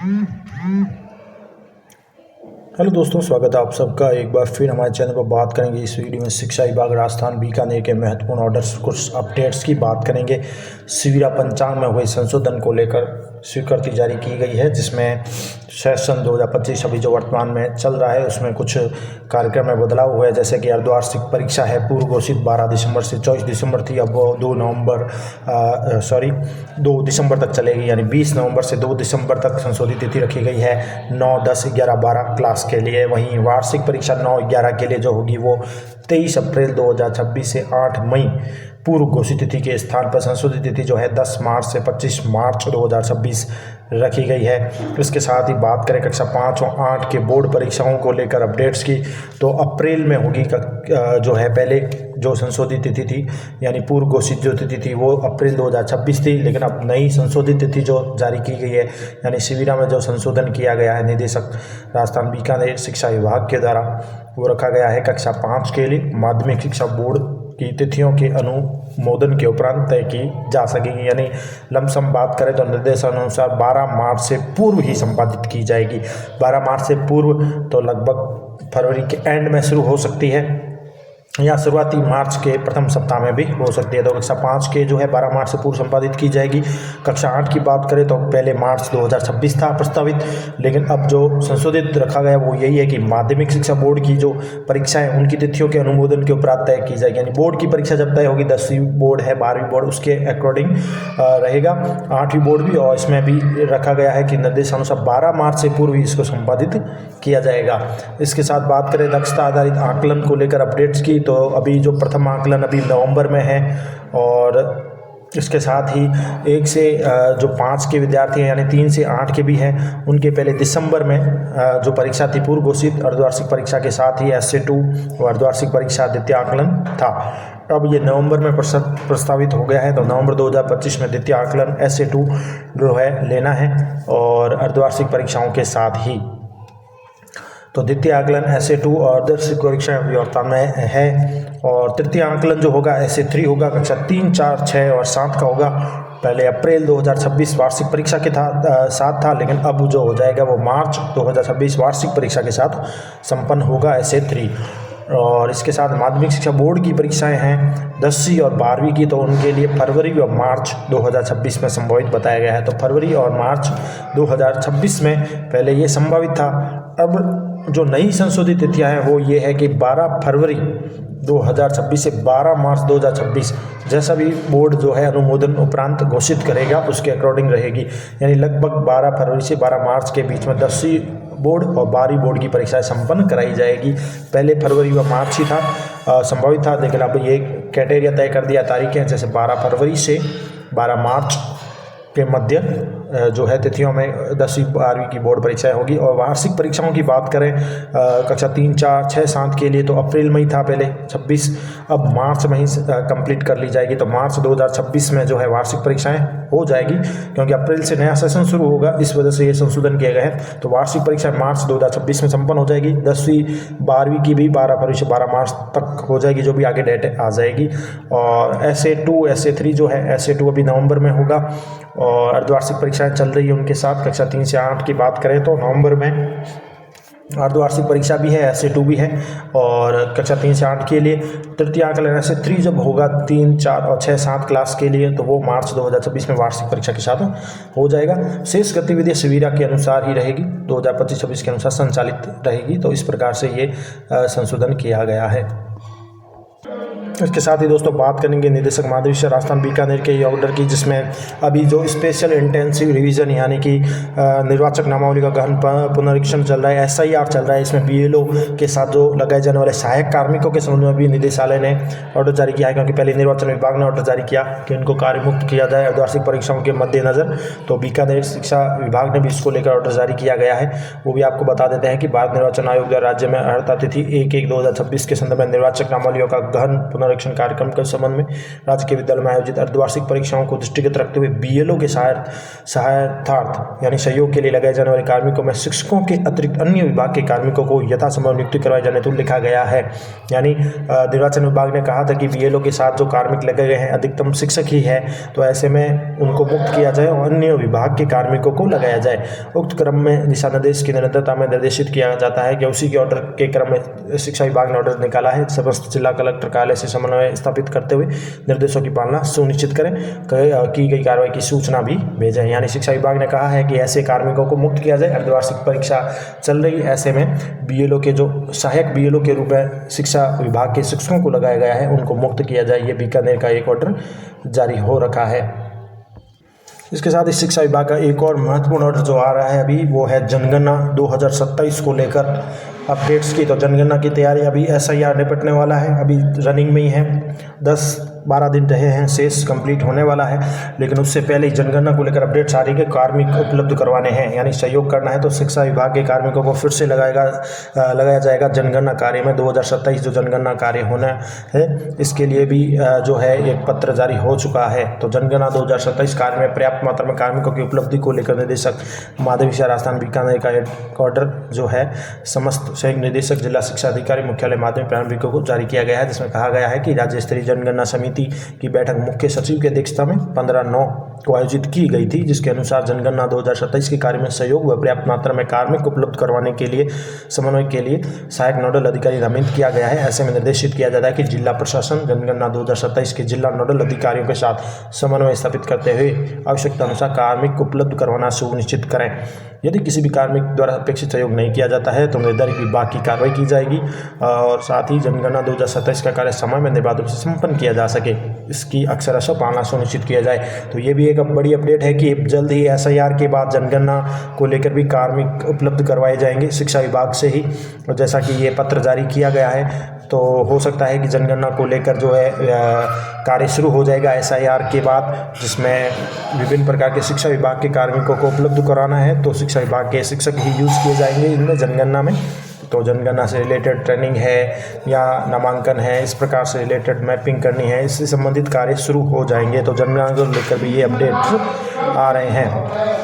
Hello दोस्तों, स्वागत है आप सबका एक बार फिर हमारे चैनल पर। बात करेंगे इस वीडियो में शिक्षा विभाग राजस्थान बीकानेर के महत्वपूर्ण ऑर्डर्स, कुछ अपडेट्स की बात करेंगे। शिविरा पंचांग में हुए संशोधन को लेकर स्वीकृति जारी की गई है, जिसमें सेशन 2025 अभी जो वर्तमान में चल रहा है उसमें कुछ कार्यक्रम में बदलाव हुआ है। जैसे कि अर्धवार्षिक परीक्षा है, पूर्व घोषित 12 दिसंबर से 24 दिसंबर थी, अब वो 2 दिसंबर तक चलेगी, यानी 20 नवंबर से 2 दिसंबर तक संशोधित तिथि रखी गई है 9, 10, 11, 12 क्लास के लिए। वहीं वार्षिक परीक्षा 9, 11 के लिए जो होगी वो 23 अप्रैल 2026 से 8 मई पूर्व घोषित तिथि के स्थान पर संशोधित तिथि जो है 10 मार्च से 25 मार्च 2026 रखी गई है। इसके साथ ही बात करें कक्षा 5 और 8 के बोर्ड परीक्षाओं को लेकर अपडेट्स की, तो अप्रैल में होगी जो है पहले जो संशोधित तिथि थी, यानी पूर्व घोषित जो तिथि थी वो अप्रैल 2026 थी, लेकिन अब नई संशोधित तिथि जो जारी की गई है, यानी शिविरा में जो संशोधन किया गया है निदेशक राजस्थान बीकानेर शिक्षा विभाग के द्वारा, वो रखा गया है कक्षा 5 के लिए माध्यमिक शिक्षा बोर्ड की तिथियों के अनुमोदन के उपरांत तय की जा सकेगी। यानी लमसम बात करें तो निर्देशानुसार 12 मार्च से पूर्व ही संपादित की जाएगी। 12 मार्च से पूर्व तो लगभग फरवरी के एंड में शुरू हो सकती है या शुरुआती मार्च के प्रथम सप्ताह में भी हो सकती है। तो कक्षा 5 के जो है 12 मार्च से पूर्व संपादित की जाएगी। कक्षा 8 की बात करें तो पहले मार्च 2026 था प्रस्तावित, लेकिन अब जो संशोधित रखा गया वो यही है कि माध्यमिक शिक्षा बोर्ड की जो परीक्षाएं उनकी तिथियों के अनुमोदन के उपरांत तय की जाएगी। यानी बोर्ड की परीक्षा जब तय होगी, 10वीं बोर्ड है, 12वीं बोर्ड, उसके अकॉर्डिंग रहेगा। 8वीं बोर्ड भी, और इसमें भी रखा गया है कि निर्देशानुसार 12 मार्च से पूर्व ही इसको संपादित किया जाएगा। इसके साथ बात करें दक्षता आधारित आकलन को लेकर अपडेट्स की, तो अभी जो प्रथम आकलन अभी नवंबर में है, और इसके साथ ही 1 से जो 5 के विद्यार्थी हैं, यानी 3 से 8 के भी हैं, उनके पहले दिसंबर में जो परीक्षा थी पूर्व घोषित अर्धवार्षिक परीक्षा के साथ ही SA2 और अर्धवार्षिक परीक्षा द्वितीय आकलन था। अब ये नवंबर में प्रस्तावित हो गया है, तो नवंबर 2025 में द्वितीय आकलन SA2 जो है लेना है, और अर्धवार्षिक परीक्षाओं के साथ ही तो द्वितीय आकलन SA2 और अर्धवार्षिक परीक्षा वर्तमान में है, और तृतीय आकलन जो होगा SA3 होगा, कक्षा 3, 4, 6 और 7 का होगा। पहले अप्रैल 2026 वार्षिक परीक्षा के साथ था, लेकिन अब जो हो जाएगा वो मार्च 2026 वार्षिक परीक्षा के साथ संपन्न होगा SA3। और इसके साथ माध्यमिक शिक्षा बोर्ड की परीक्षाएं हैं 10वीं और 12वीं की, तो उनके लिए फरवरी और मार्च 2026 में संभावित बताया गया है। तो फरवरी और मार्च 2026 में पहले ये संभावित था। अब जो नई संशोधित तिथियां हैं वो ये है कि 12 फरवरी 2026 से 12 मार्च 2026, जैसा भी बोर्ड जो है अनुमोदन उपरांत घोषित करेगा उसके अकॉर्डिंग रहेगी। यानी लगभग 12 फरवरी से 12 मार्च के बीच में 10वीं बोर्ड और 12वीं बोर्ड की परीक्षाएं संपन्न कराई जाएगी। पहले फरवरी व मार्च ही था संभावित था, लेकिन अब ये क्राइटेरिया तय कर दिया, तारीखें जैसे 12 फरवरी से 12 मार्च के मध्य जो है तिथियों में 10वीं 12वीं की बोर्ड परीक्षाएं होगी। और वार्षिक परीक्षाओं की बात करें कक्षा 3, 4, 6, 7 के लिए, तो अप्रैल में ही था पहले 26, अब मार्च में ही कंप्लीट कर ली जाएगी। तो मार्च 2026 में जो है वार्षिक परीक्षाएं हो जाएगी, क्योंकि अप्रैल से नया सेशन शुरू होगा, इस वजह से ये संशोधन किया गया है। तो वार्षिक परीक्षा मार्च 2026 में संपन्न हो जाएगी। 10वीं 12वीं की भी 12 फरवरी से 12 मार्च तक हो जाएगी, जो भी आगे डेट आ जाएगी। और SA2 SA3 जो है, SA2 अभी नवंबर में होगा, और अर्धवार्षिक परीक्षाएं चल रही है उनके साथ। कक्षा 3 से 8 की बात करें तो नवंबर में अर्धवार्षिक परीक्षा भी है, SA2 भी है, और कक्षा 3 से 8 के लिए तृतीय आकलन SA3 जब होगा 3, 4 और 6, 7 क्लास के लिए, तो वो मार्च 2026 में वार्षिक परीक्षा के साथ हो जाएगा। शेष गतिविधि शिविरा के अनुसार ही रहेगी, 2025-26 के अनुसार संचालित रहेगी। तो इस प्रकार से ये संशोधन किया गया है। इसके साथ ही दोस्तों बात करेंगे निदेशक माध्यमिक शिक्षा राजस्थान बीकानेर के ऑर्डर की, जिसमें अभी जो स्पेशल इंटेंसिव रिवीजन यानी कि निर्वाचक नामावली का गहन पुनरीक्षण चल रहा है, SIR चल रहा है। इसमें BLO के साथ जो लगाए जाने वाले सहायक कार्मिकों के संबंध में भी निदेशालय ने ऑर्डर जारी किया है, क्योंकि पहले निर्वाचन विभाग ने ऑर्डर जारी किया कि उनको कार्यमुक्त किया जाए अर्धवार्षिक परीक्षाओं के मद्देनजर। तो बीकानेर शिक्षा विभाग ने भी इसको लेकर ऑर्डर जारी किया गया है। वो भी आपको बता देते हैं कि भारत निर्वाचन आयोग द्वारा राज्य में अर्हता तिथि 1/1/2026 के संदर्भ में निर्वाचक नामावलियों का गहन पुनरीक्षण कार्यक्रम के संबंध में राज्य के विद्यालय में आयोजित अर्धवार्षिक परीक्षाओं को दृष्टिगत रखते हुए बीएलओ के सहायतार्थ यानी सहयोग के लिए लगाए जाने वाले कार्मिकों में शिक्षकों के अतिरिक्त अन्य विभाग के कार्मिकों को यथासंभव नियुक्ति करवाए जाने तो लिखा गया है। यानी निर्वाचन विभाग ने कहा था कि बीएलओ के साथ जो कार्मिक लगे गए हैं अधिकतम शिक्षक ही है, तो ऐसे में उनको मुक्त किया जाए और अन्य विभाग के कार्मिकों को लगाया जाए। उक्त क्रम में दिशा निर्देश की निरंतरता में निर्देशित किया जाता है कि उसी के ऑर्डर के क्रम में शिक्षा विभाग ने ऑर्डर निकाला है। समस्त जिला कलेक्टर कार्यालय से समन्वय स्थापित करते हुए निर्देशों की पालना सुनिश्चित करें, की गई कार्रवाई की सूचना भी भेजें। यानी शिक्षा विभाग ने कहा है कि ऐसे कार्मिकों को मुक्त किया जाए। अर्धवार्षिक परीक्षा चल रही, ऐसे में बीएलओ के जो सहायक बीएलओ के रूप में शिक्षा विभाग के शिक्षकों को लगाया गया है उनको मुक्त किया जाए। ये बीकानेर का एक ऑर्डर जारी हो रखा है। इसके साथ ही शिक्षा विभाग का एक और महत्वपूर्ण ऑर्डर जो आ रहा है अभी वो है जनगणना 2027 को लेकर अपडेट्स की। तो जनगणना की तैयारी अभी एसआईआर निपटने वाला है, अभी रनिंग में ही है, 10-12 दिन रहे हैं, शेष कंप्लीट होने वाला है। लेकिन उससे पहले ही जनगणना को लेकर अपडेट्स आ रही है कि कार्मिक उपलब्ध करवाने हैं, यानी सहयोग करना है तो शिक्षा विभाग के कार्मिकों को फिर से लगाया जाएगा जनगणना कार्य में। 2027 जो जनगणना कार्य होना है इसके लिए भी जो है एक पत्र जारी हो चुका है। तो जनगणना 2027 कार्य में पर्याप्त मात्रा में कार्मिकों की उपलब्धि को लेकर निदेशक माधवी राजस्थान बीकानेर का एक ऑर्डर जो है समस्त संयुक्त निदेशक जिला शिक्षा अधिकारी मुख्यालय माध्यमिक प्रारंभिकों को जारी किया गया है, जिसमें कहा गया है कि राज्य स्तरीय जनगणना समिति की बैठक मुख्य सचिव की अध्यक्षता में 15/9 को आयोजित की गई थी, जिसके अनुसार जनगणना 2027 के कार्य में सहयोग व पर्याप्त मात्रा में कार्मिक उपलब्ध करवाने के लिए समन्वय के लिए सहायक नोडल अधिकारी नामित किया गया है। ऐसे में निर्देशित किया जाता है कि जिला प्रशासन जनगणना 2027 के जिला नोडल अधिकारियों के साथ समन्वय स्थापित करते हुए आवश्यकता अनुसार कार्मिक उपलब्ध करवाना सुनिश्चित करें। यदि किसी भी कार्मिक द्वारा अपेक्षित सहयोग नहीं किया जाता है तो निर्धारित विभाग की कार्रवाई की जाएगी और साथ ही जनगणना 2027 का कार्य समय में निर्बाध रूप से संपन्न किया जा सके, इसकी अक्षरशः पालना सुनिश्चित किया जाए। तो ये भी एक बड़ी अपडेट है कि जल्द ही एसआईआर के बाद जनगणना को लेकर भी कार्मिक उपलब्ध करवाए जाएंगे शिक्षा विभाग से ही। और जैसा कि ये पत्र जारी किया गया है तो हो सकता है कि जनगणना को लेकर जो है कार्य शुरू हो जाएगा एसआईआर के बाद, जिसमें विभिन्न प्रकार के शिक्षा विभाग के कार्मिकों को उपलब्ध कराना है। तो शिक्षा विभाग के शिक्षक ही यूज़ किए जाएंगे इनमें जनगणना में। तो जनगणना से रिलेटेड ट्रेनिंग है या नामांकन है, इस प्रकार से रिलेटेड मैपिंग करनी है, इससे संबंधित कार्य शुरू हो जाएंगे। तो जनगणना को लेकर भी ये अपडेट आ रहे हैं।